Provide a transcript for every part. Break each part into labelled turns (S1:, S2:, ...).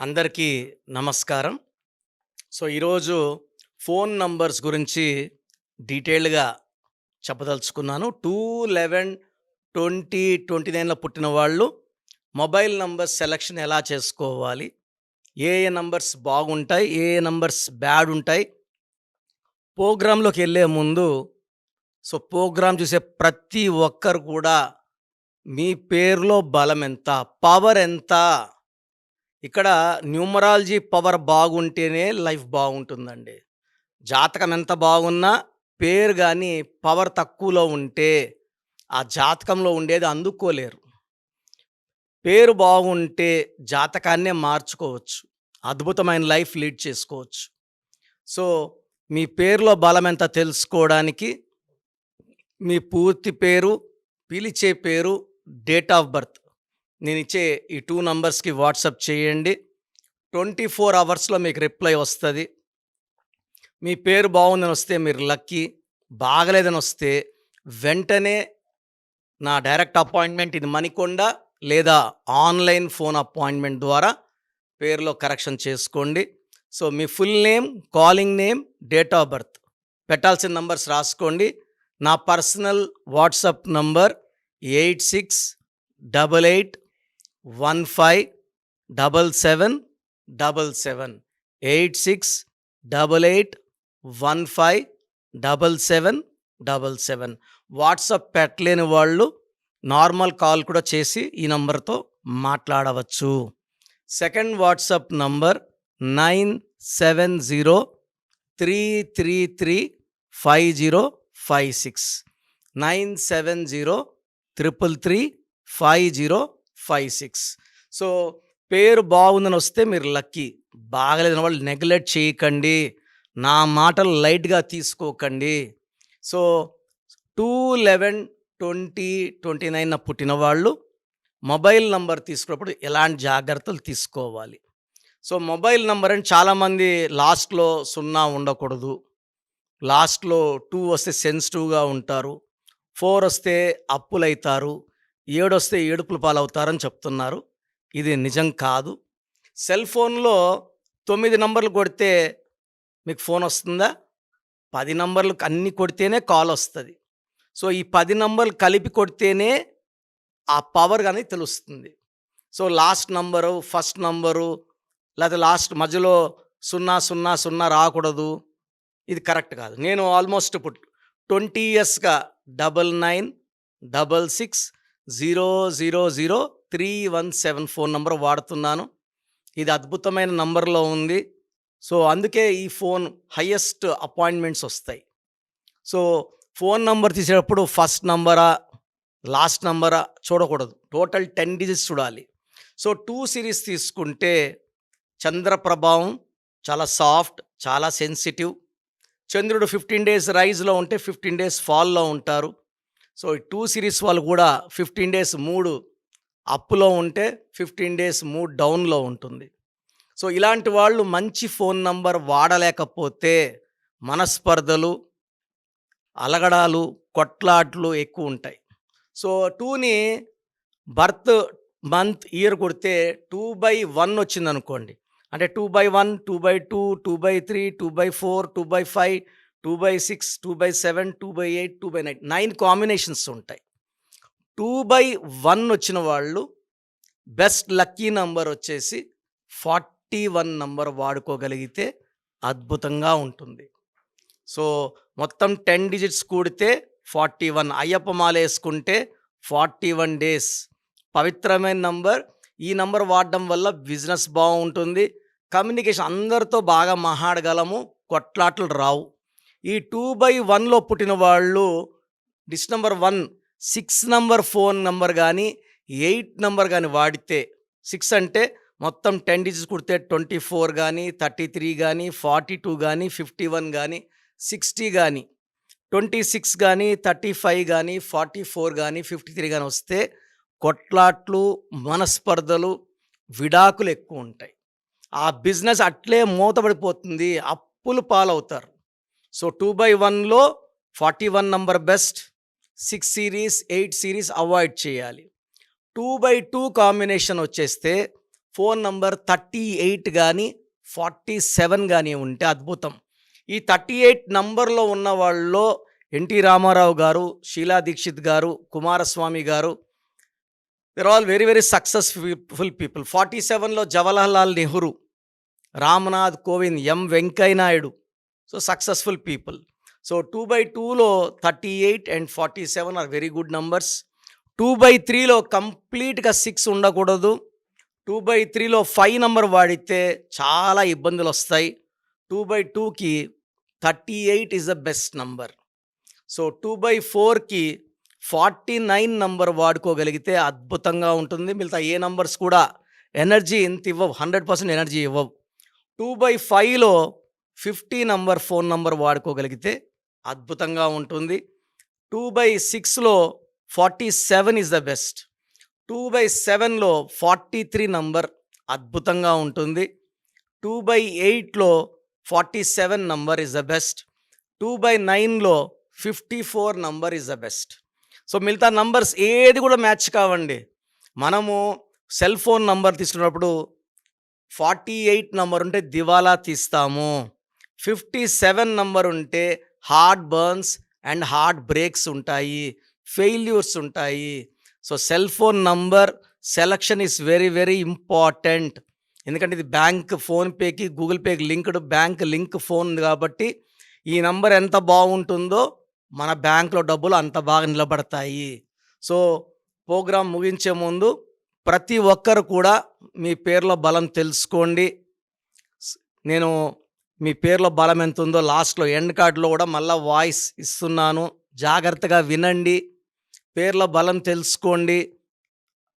S1: అందరికీ నమస్కారం. ఈరోజు ఫోన్ నంబర్స్ గురించి డీటెయిల్డ్‌గా చెప్పదలుచుకున్నాను. 2/11/2029లో పుట్టిన వాళ్ళు మొబైల్ నంబర్ సెలక్షన్ ఎలా చేసుకోవాలి? ఏ నంబర్స్ బాగుంటాయి? ఏ నంబర్స్ బ్యాడ్ ఉంటాయి? ప్రోగ్రామ్‌లోకెళ్ళే ముందు ప్రోగ్రామ్ చూసే ప్రతి ఒక్కరు కూడా మీ పేరులో బలమెంత? పవర్ ఎంత? ఇక్కడ న్యూమరాలజీ పవర్ బాగుంటేనే లైఫ్ బాగుంటుందండి. జాతకం ఎంత బాగున్నా పేరు గాని పవర్ తక్కువలో ఉంటే ఆ జాతకంలో ఉండేది అందుకోలేరు. పేరు బాగుంటే జాతకాన్నే మార్చుకోవచ్చు. అద్భుతమైన లైఫ్ లీడ్ చేసుకోవచ్చు. సో, మీ పేరులో బలం ఎంత తెలుసుకోవడానికి మీ పూర్తి పేరు, పిలిచే పేరు, డేట్ ఆఫ్ బర్త్ నేనిచ్చే ఈ 2 నంబర్స్‌కి వాట్సాప్ చేయండి. 24 అవర్స్‌లో మీకు రిప్లై వస్తది. మీ పేరు బాగుందని వస్తే మీరు లక్కీ. బాగలేదని వస్తే వెంటనే నా డైరెక్ట్ అపాయింట్మెంట్ ఇది మణికొండ లేదా ఆన్‌లైన్ ఫోన్ అపాయింట్మెంట్ ద్వారా పేరులో కరెక్షన్ చేసుకోండి. మీ full name, calling name, date of birth పెట్టాల్సిన నంబర్స్ రాసుకోండి. నా పర్సనల్ వాట్సాప్ నంబర్ 8688157777 8688157777. వాట్సాప్ పెట్టలేని వాళ్ళు నార్మల్ కాల్ కూడా చేసి ఈ నంబర్తో మాట్లాడవచ్చు. Second WhatsApp number 9703335056 9703335056. పేరు బాగుందని వస్తే మీరు లక్కీ. బాగలేదని వాళ్ళు నెగ్లెక్ట్ చేయకండి. నా మాటలు లైట్‌గా తీసుకోకండి. 2/11/2029 పుట్టిన వాళ్ళు మొబైల్ నంబర్ తీసుకున్నప్పుడు ఎలాంటి జాగ్రత్తలు తీసుకోవాలి? మొబైల్ నంబర్ అని చాలామంది లాస్ట్‌లో 0 ఉండకూడదు. లాస్ట్‌లో 2 వస్తే సెన్సిటివ్‌గా ఉంటారు. 4 వస్తే అప్పులైతారు. 7 వస్తే ఏడుపుల పాలవుతారని చెప్తున్నారు. ఇది నిజం కాదు. సెల్ ఫోన్‌లో 9 నంబర్లు కొడితే మీకు ఫోన్ వస్తుందా? 10 నంబర్లు అన్నీ కొడితేనే కాల్ వస్తది. ఈ 10 నంబర్లు కలిపి కొడితేనే ఆ పవర్ అనేది తెలుస్తుంది. లాస్ట్ నంబరు, ఫస్ట్ నంబరు లేకపోతే లాస్ట్ మధ్యలో 000 రాకూడదు. ఇది కరెక్ట్ కాదు. నేను ఆల్మోస్ట్ ఇప్పుడు 20 ఇయర్స్‌గా 9966000317 ఫోన్ నంబర్ వాడుతున్నాను. ఇది అద్భుతమైన నంబర్‌లో ఉంది. అందుకే ఈ ఫోన్ హైయెస్ట్ అపాయింట్మెంట్స్ వస్తాయి. ఫోన్ నంబర్ తీసేటప్పుడు ఫస్ట్ నంబరా, లాస్ట్ నంబరా చూడకూడదు. టోటల్ 10 డిజిట్స్ చూడాలి. 2 సిరీస్ తీసుకుంటే చంద్ర ప్రభావం చాలా సాఫ్ట్, చాలా సెన్సిటివ్. చంద్రుడు 15 డేస్ రైజ్‌లో ఉంటే 15 డేస్ ఫాల్‌లో ఉంటారు. ఈ 2 సిరీస్ వాళ్ళు కూడా 15 డేస్ మూడ్ అప్‌లో ఉంటే 15 డేస్ మూడ్ డౌన్‌లో ఉంటుంది. ఇలాంటి వాళ్ళు మంచి ఫోన్ నంబర్ వాడలేకపోతే మనస్పర్ధలు, అలగడాలు, కొట్లాట్లు ఎక్కువుంటాయి. 2ని బర్త్ మంత్, ఇయర్ కొడితే 2/1 వచ్చిందనుకోండి. అంటే 2/1, 2/2, 2/3, 2/4, 2/5, 2/6, 2/7, 2/8, 2/9 9 కాంబినేషన్స్ ఉంటాయి. 2/1 వచ్చిన వాళ్ళు బెస్ట్ లక్కీ నంబర్ వచ్చేసి 41 నంబర్ వాడుకోగలిగితే అద్భుతంగా ఉంటుంది. మొత్తం 10 డిజిట్స్ కూడితే 41. అయ్యప్ప మాల వేసుకుంటే 41 డేస్. పవిత్రమైన నంబర్. ఈ నంబర్ వాడడం వల్ల బిజినెస్ బాగుంటుంది. కమ్యూనికేషన్ అందరితో బాగా మాట్లాడగలము. కొట్లాటలు రావు. ఈ 2/1లో పుట్టిన వాళ్ళు dish number 1 6 number phone number కానీ 8 నంబర్ కానీ వాడితే 6 అంటే మొత్తం 10 డిజిట్స్ కుడితే 24 కానీ 33 కానీ 42 కానీ 51 కానీ 60 కానీ 26 కానీ 35 కానీ 44 కానీ 53 కానీ వస్తే కొట్లాట్లు, మనస్పర్ధలు, విడాకులు ఎక్కువ ఉంటాయి. ఆ బిజినెస్ అట్లే మూతపడిపోతుంది. అప్పులు పాలవుతారు. 2/1లో 41 number best. 6 series, 8 series avoid చేయాలి. 2/2 కాంబినేషన్ వచ్చేస్తే ఫోన్ నంబర్ 38 గానీ, 47 గానీ ఉంటే అద్భుతం. ఈ 38 నంబర్‌లో ఉన్న వాళ్ళలో ఎన్టీ రామారావు గారు, షీలా దీక్షిత్ గారు, కుమారస్వామి గారు, they are all very very successful people. 47లో Jawaharlal Nehru, Ramnath Kovind, M Venkaiah Naidu. So, successful people. So, 2/2లో 38 and 47 are very good numbers. 2/3లో కంప్లీట్‌గా 6 ఉండకూడదు. 2/3లో 5 నంబర్ వాడితే చాలా ఇబ్బందులొస్తాయి. 2/2కి 38 is the best number. So, 2/4కి 49 నంబర్ వాడుకోగలిగితే అద్భుతంగా ఉంటుంది. మిగతా ఏ నంబర్స్ కూడా ఎనర్జీ ఇంత ఇవ్వవు, 100% ఎనర్జీ ఇవ్వవు. 2/5లో 50 నంబర్ ఫోన్ నంబర్ వాడుకోగలిగితే అద్భుతంగా ఉంటుంది. 2/6లో 47 ఈజ్ ద బెస్ట్. 2/7లో 43 నంబర్ అద్భుతంగా ఉంటుంది. 2/8లో 47 నంబర్ ఈజ్ ద బెస్ట్. 2/9లో 54 number is the best. So, మిగతా నంబర్స్ ఏది కూడా మ్యాచ్ కావండి. మనము సెల్ ఫోన్ నంబర్ తీసుకున్నప్పుడు 48 నంబర్ ఉంటే దివాలా తీస్తాము. 57 నంబర్ ఉంటే heart burns and heart breaks ఉంటాయి, ఫెయిల్యూర్స్ ఉంటాయి. So, cell phone number selection is very very important. ఎందుకంటే ఇది బ్యాంక్, ఫోన్‌పేకి, గూగుల్ పేకి లింక్డ్, బ్యాంక్ లింక్ ఫోన్ కాబట్టి ఈ నంబర్ ఎంత బాగుంటుందో మన బ్యాంక్‌లో డబ్బులు అంత బాగా నిలబడతాయి. సో, ప్రోగ్రామ్ ముగించే ముందు ప్రతి ఒక్కరు కూడా మీ పేరులో బలం తెలుసుకోండి. నేను మీ పేరులో బలం ఎంత ఉందో లాస్ట్‌లో ఎండ్ కార్డ్‌లో కూడా మళ్ళా వాయిస్ ఇస్తున్నాను. జాగ్రత్తగా వినండి. పేరులో బలం తెలుసుకోండి.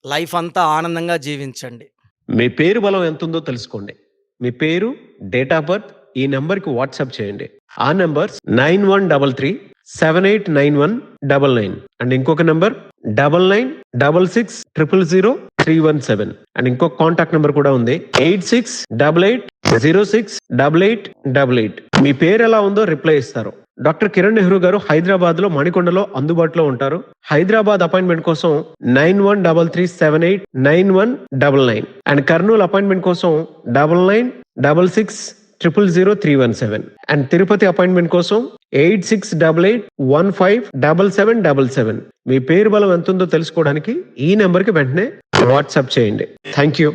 S1: లైఫ్ అంతా ఆనందంగా జీవించండి.
S2: మీ పేరు బలం ఎంతుందో తెలుసుకోండి. మీ పేరు, డేట్ ఆఫ్ బర్త్ ఈ నెంబర్కి వాట్సాప్ చేయండి. ఆ నెంబర్ 9133789199 అండ్ ఇంకొక నెంబర్ 9966000317 అండ్ ఇంకొక కాంటాక్ట్ నెంబర్ కూడా ఉంది 8688068888. మీ పేరు ఎలా ఉందో రిప్లై ఇస్తారు. డాక్టర్ కిరణ్ నెహ్రూ గారు హైదరాబాద్ లో మణికొండలో అందుబాటులో ఉంటారు. హైదరాబాద్ అపాయింట్మెంట్ కోసం 9133789199 అండ్ కర్నూలు అపాయింట్మెంట్ కోసం 9966000317 అండ్ తిరుపతి అపాయింట్మెంట్ కోసం 8688157777. మీ పేరు బలం ఎంతుందో తెలుసుకోవడానికి ఈ నెంబర్కి వెంటనే వాట్సాప్ చేయండి. Thank you.